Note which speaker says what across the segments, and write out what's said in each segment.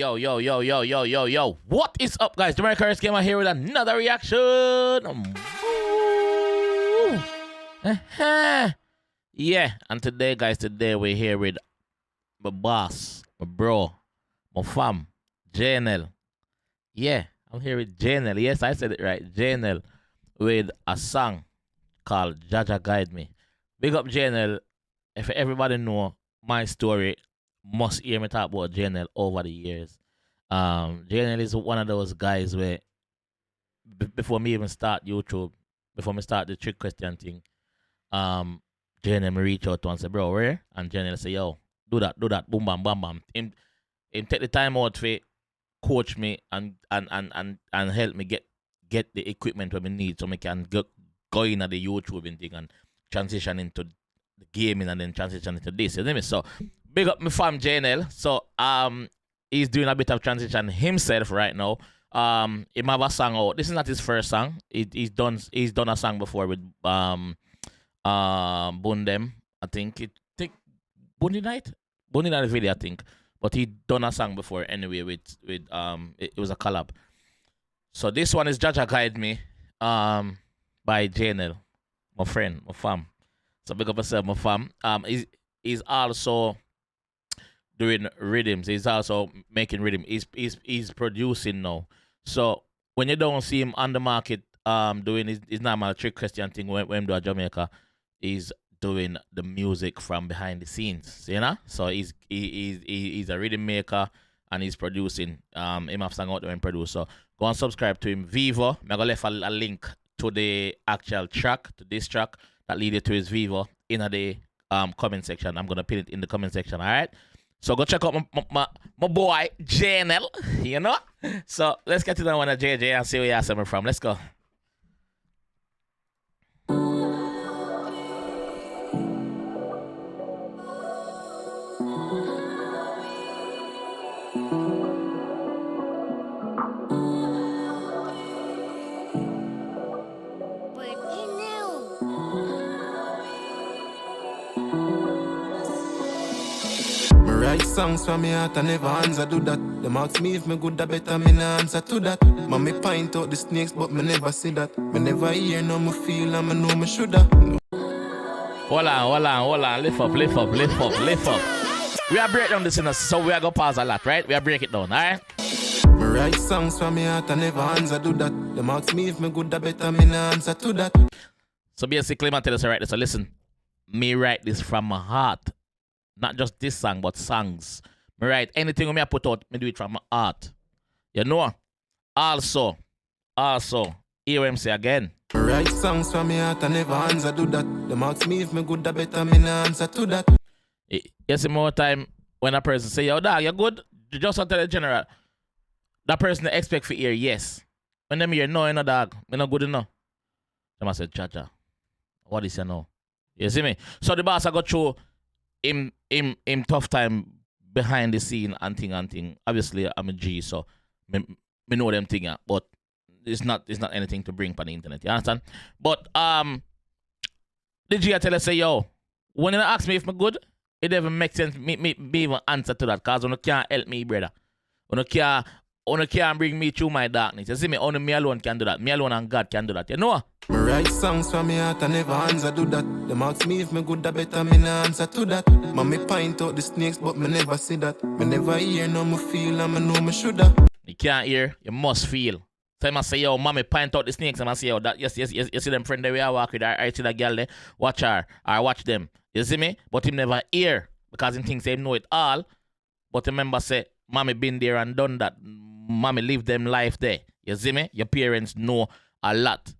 Speaker 1: Yo. What is up, guys? JAMAICA'S came out here with another reaction. Yeah, and today, guys, we're here with my boss, my bro, my fam, JNL. Yeah, I'm here with JNL. Yes, I said it right. JNL with a song called Jaja Guide Me. Big up JNL. If everybody know my story, must hear me talk about JNL over the years. JNL is one of those guys where before me even start YouTube, before me start the trick question thing, JNL me reach out to and say, bro, where? And JNL say, yo, do that, boom bam bam bam. Him take the time out to coach me and help me get the equipment what we need so we can go in at the YouTube and thing and transition into the gaming and then transition into this. You know what I mean? So big up my fam JNL. So he's doing a bit of transition himself right now. He have a song out. This is not his first song. He's done a song before with Bundem. I think Bundy Night video, I think. But he done a song before anyway with it was a collab. So this one is Jaja Guide Me by JNL, my friend, my fam. So big up yourself, my fam. He's also doing rhythms. He's also making rhythm. He's producing now. So when you don't see him on the market doing his normal trick question thing when he do a Jamaica, he's doing the music from behind the scenes. You know? So he's a rhythm maker and he's producing. Him have song out there and produce. So go and subscribe to him. Vivo. I'm gonna leave a link to the actual track, to this track that lead you to his Vivo in the comment section. I'm gonna pin it in the comment section. Alright? So go check out my boy JNL, you know? So let's get to the one of JJ and see where you're coming from. Let's go.
Speaker 2: Write songs for me heart, I never answer do that. Them ask me if me good or better, me no answer to that. Mommy point out the snakes, but me never see that. Me never hear, no me feel, and me know me shoulda.
Speaker 1: Hold on. Lift up. We are breaking down this in us, so we are gonna pause a lot, right? We are break it down, alright?
Speaker 2: Me write songs for me heart, I never answer do that. Them ask me if me good or better, me no answer to that.
Speaker 1: So basically, I'm tell us right. So listen, me write this from my heart. Not just this song, but songs. Me write anything when I put out, me do it from my heart. You know? Also, hear what I'm saying again.
Speaker 2: Me write songs for me heart, I never answer do that. Them ask me if me good or better, me no answer to that.
Speaker 1: You see more time when a person say, yo, dog, you good? You just tell the general. That person expect to hear yes. When them hear no, you know, dog, me not good enough. Them I say, Chacha, what is you know? You see me? So the boss I got through him tough time behind the scene and thing. Obviously I'm a G, so me know them thing, but it's not anything to bring on the internet. You understand? But the G I tell us say, yo, when you ask me if me good, it never makes sense me even answer to that, cause you can't help me, brother. You can't bring me through my darkness. You see me? Only me alone can do that. Me alone and God can do that. You know?
Speaker 2: Me write songs for me heart, I never answer do that. Them ask me if me good or better, me no answer to that. Mommy point out the snakes, but me never see that. Me never hear, no me feel, and me know me shoulda.
Speaker 1: You can't hear, you must feel. So I must say, yo, mommy point out the snakes, and I say, yo, that yes, you see them friend that we are walk with, I see that girl there, watch her, or watch them. You see me? But him never hear, because him thinks he know it all. But remember say, mommy been there and done that. Mommy live them life there. You see me? Your parents know a lot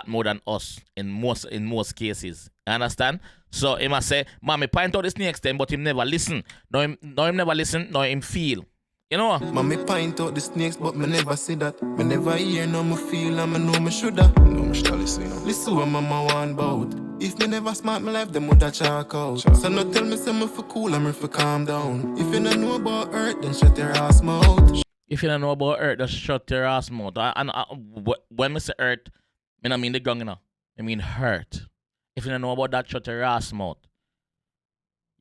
Speaker 1: more than us in most cases. You understand? So he must say, mommy point out the snakes then, but him never listen. No him never listen, no him feel. You know?
Speaker 2: Mommy point out the snakes, but me never see that. Me never hear, no me feel, and me know me shoulda. No me shoulda listen. Listen what mama want about. If me never smart my life, them woulda chalk out. So no tell me say me for cool and me for calm down. If you don't know about earth, then shut your ass mouth.
Speaker 1: If you don't know about earth, just shut your ass mouth. And when I say earth, I don't mean the ground, you know. I mean hurt. If you don't know about that, shut your ass mouth.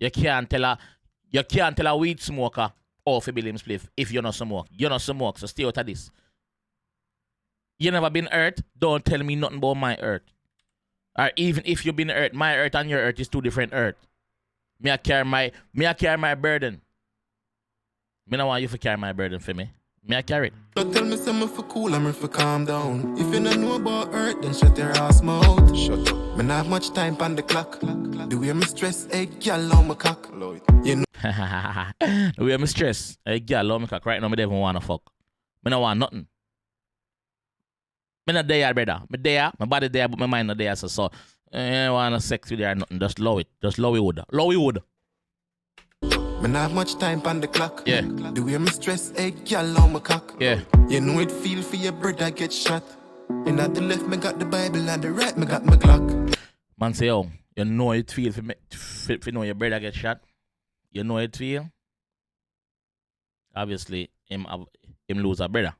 Speaker 1: You can't tell a weed smoker all for Bill him spliff if you're not smoke. You're not smoke, so stay out of this. You never been hurt, don't tell me nothing about my hurt. Or even if you've been hurt, my hurt and your hurt is two different hurt. Me I carry my burden. Me don't want you to carry my burden for me. Me I carry it.
Speaker 2: Don't tell me something for cool, I'm for calm down. If you don't know about hurt, then shut your ass mouth. Shut up. Me not have much time on the clock. The way me stress, hey, girl, on my cock. You know.
Speaker 1: The way I'm stressed. Hey, girl, love me cock. Right now, me don't even want to fuck. Me don't want nothing. Me not there, brother. Me there, my body there, but my mind not there. So I don't want to sex with you or nothing. Just love it. Just love it wood. Love it wood.
Speaker 2: Me not have much time on the clock.
Speaker 1: Yeah.
Speaker 2: The way me stress, hey, girl, on my cock.
Speaker 1: Yeah.
Speaker 2: You know it feel for your brother get shot. And at the left, me got the Bible, at the right, me got my Glock.
Speaker 1: Man say, oh, you know it feel for me, for know your brother get shot. You know it feel. Obviously, him lose a brother.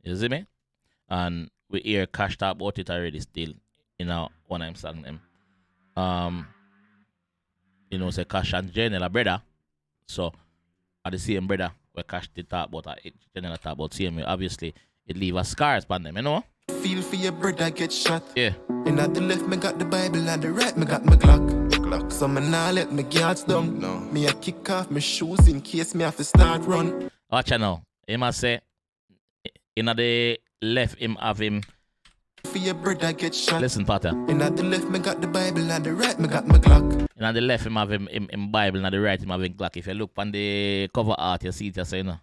Speaker 1: You see me? And we hear Cash talk about it already still. You know, when I'm saying him. You know, say Cash and Janelle a brother. So, at the same brother, where Cash did talk about, Janelle talk about same way. Obviously, it leave a scars upon them, you know?
Speaker 2: Feel for your brother get shot.
Speaker 1: Yeah.
Speaker 2: And at the left, me got the Bible, at the right, me got my Glock. So me nah let my guards down. No. Me a kick off my shoes in case me have to start run.
Speaker 1: Watch out now. He must say, in the left, him have him.
Speaker 2: For your brother get shot.
Speaker 1: Listen, Potter.
Speaker 2: And at the left, me got the Bible, at the right, me got my Glock.
Speaker 1: And at the left, him have him Bible, and at the right, him have him Glock. If you look on the cover art, you see it, you know.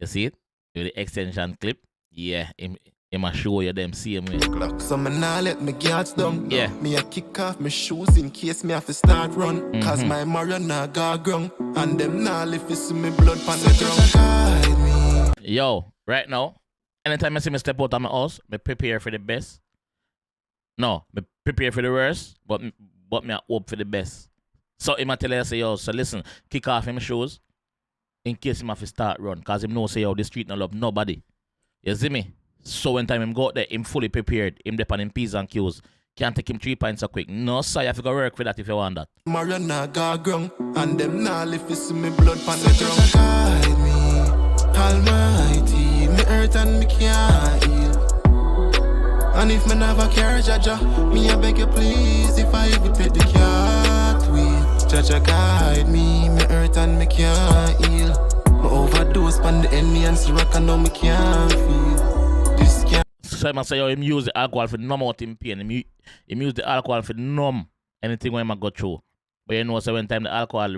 Speaker 1: You see it? With the extension clip. Yeah, him must show you them same way.
Speaker 2: So me nah let my guards down.
Speaker 1: Yeah.
Speaker 2: Me a kick off my shoes in case me have to start run. Cause my Mario nah got ground. And them nah lift to see me blood pan the ground.
Speaker 1: Yo, right now, anytime I see me step out of my house, me prepare for the best. No, me prepare for the worst, but me I hope for the best. So he might tell you, say, yo, so listen, kick off him shoes in case him have to start run. Cause him know say, yo, the street no love nobody. You see me? So when time him go out there, him fully prepared, him dep on him P's and Q's. Can't take him 3 pints so quick. No, sir, you have to go work for that if you want that.
Speaker 2: Mario nah got ground. And them nah lift to see me blood pan the ground. Guide me, Almighty. Me hurt and me can't heal. And if me never care, Jaja, me I beg you please. If I ever take the cartwheel, Jaja guide me. Me hurt and me can't heal. Me overdose pan the enemy and rock and now me can't feel.
Speaker 1: So I must say, yo, him use the alcohol for numb out him pain. Him use the alcohol for numb anything when I go through. But you know, so when time the alcohol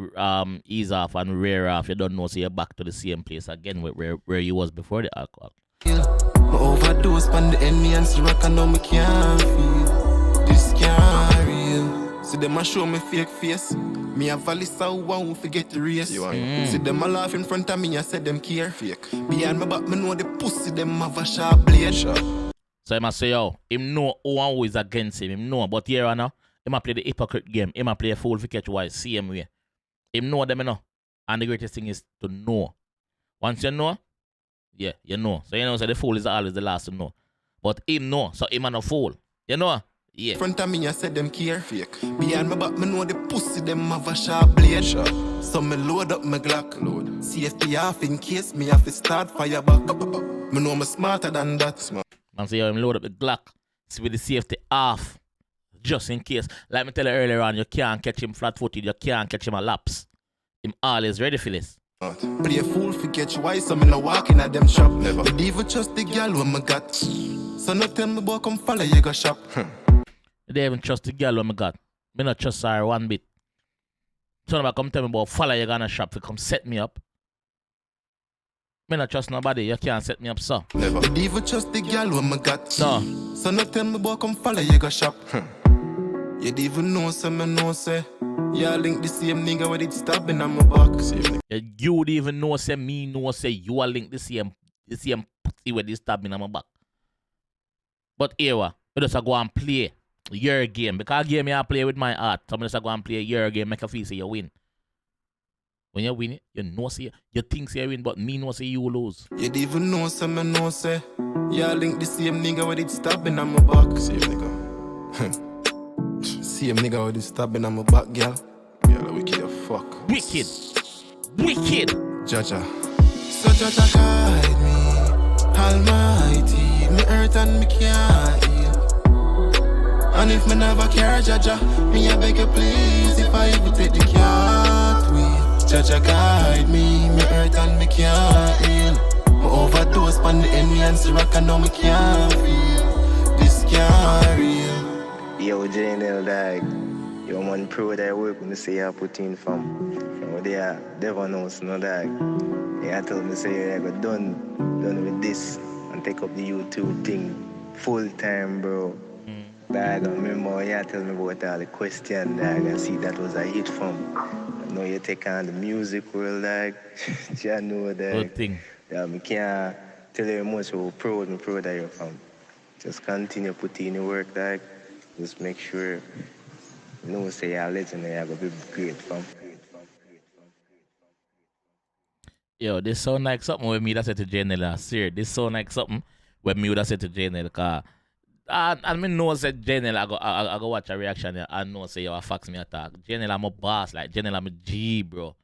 Speaker 1: ease off and wear off, you don't know, so you're back to the same place again where you was before the alcohol.
Speaker 2: My overdose pan the enemy and rock and now me can't feel. This can't real. See them a show me fake face. Me a valley so won't forget the race. See them a laugh in front of me, I said them care. Fake. Behind my back, me know the pussy, them have a sharp blade.
Speaker 1: So I must say, yo, him know who is against him. Him know, but here now, him a play the hypocrite game. Him a play a fool for catch wise, same way. Him know them, you know. And the greatest thing is to know. Once you know, yeah, you know. So you know, so the fool is always the last to know. But him know, so him a no fool. You know? Yeah.
Speaker 2: In front of me, I said them care. Fake. Behind my back, me know the pussy, them have a sharp blade. So me load up my Glock. CFP off in case me have to start fire back. Me know me smarter than that.
Speaker 1: Man say, yo, him load up the Glock. See with the safety off. Just in case. Like me tell you earlier on, you can't catch him flat-footed. You can't catch him a laps. Him always ready for this.
Speaker 2: Play a fool for catch wise, so me no walking at them shop. Never. The diva trust the girl when me got. So no tell me boy come follow you go shop.
Speaker 1: They even trust the girl when me got. Me not trust her one bit. So nobody come tell me about follow you gonna shop to come set me up. Me not trust nobody. You can't set me up, so.
Speaker 2: Never. The diva trust the girl when me got.
Speaker 1: No.
Speaker 2: So no tell me boy come follow you go shop. You don't even know, so me know say. Yeah, link the same nigga with it stabbing on my back.
Speaker 1: You would even know say me know say you are linked the same pussy with this stabbing on my back. But here we just go and play your game. Because game I play with my heart. So I just go and play your game, make a feel say you win. When you win it, you know say you think say you win, but me know say you lose.
Speaker 2: You don't even know say me know say. Yeah, link the same nigga with it stabbing on my back. Same nigga. Same nigga with it stabbing on my back, girl. Yeah, wicked as fuck.
Speaker 1: Wicked. Wicked.
Speaker 2: Jaja. Jah guide me, Almighty. Me hurt and me can't heal. And if me never care, Jah, me I beg you please, if I ever take the cat wheel. Jah guide me, me hurt and me can't heal. Me overdose on the enemy and see rock and now me can't feel. This can't real.
Speaker 3: Yo, JNL, dog. Yo, man, pro that work when you say I put in from there, never knows, no, dog. Yeah, I told me, say, I got done with this and take up the YouTube thing full time, bro. Dog, I remember, yeah, tell me about all the question, dog, and see that was a hit from. I know you take on the music world, dog. You know, dog.
Speaker 1: Good thing.
Speaker 3: Yeah, I can't tell you much how proud that you're from. Just continue putting in the work, dog. Just make sure you know, say you're a legend and you're going to be great, fam.
Speaker 1: Yo, this sound like something with me that said to JNL. Serious, this sound like something with me that said to JNL. Cause I mean, no said JNL. I go watch a reaction there and no say yo, fax me attack. JNL, I'm a boss. Like JNL, I'm a G, bro.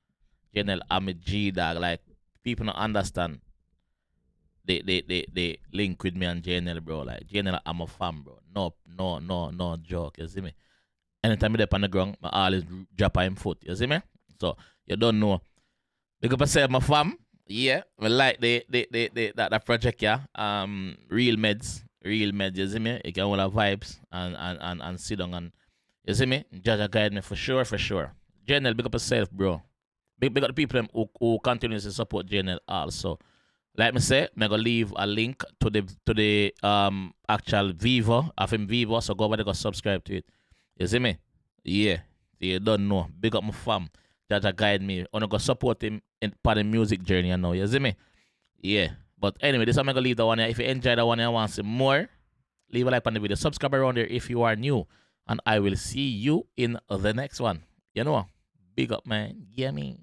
Speaker 1: JNL, I'm a G, dog. Like people don't understand. They link with me and JNL, bro. Like JNL, I'm a fan, bro. No joke. You see me? Anytime I up on the ground, I always drop on him foot. You see me? So you don't know. Big up myself, my fam. Yeah, I like that project, yeah. Real meds, you see me? You can all have vibes and sit down and you see me? Jaja guide me for sure. JNL, big up yourself, bro. Big up the people who continuously support JNL also. Like me say, I'm gonna leave a link to the actual Vivo, of him Vivo, so go over there, go subscribe to it. You see me? Yeah. You don't know. Big up my fam. Jaja guide me. I'm gonna support him in part of the music journey, you know. You see me? Yeah. But anyway, this I'm gonna leave the one here. If you enjoy the one and want to see more, leave a like on the video. Subscribe around there if you are new. And I will see you in the next one. You know? Big up, man. Yeah, me.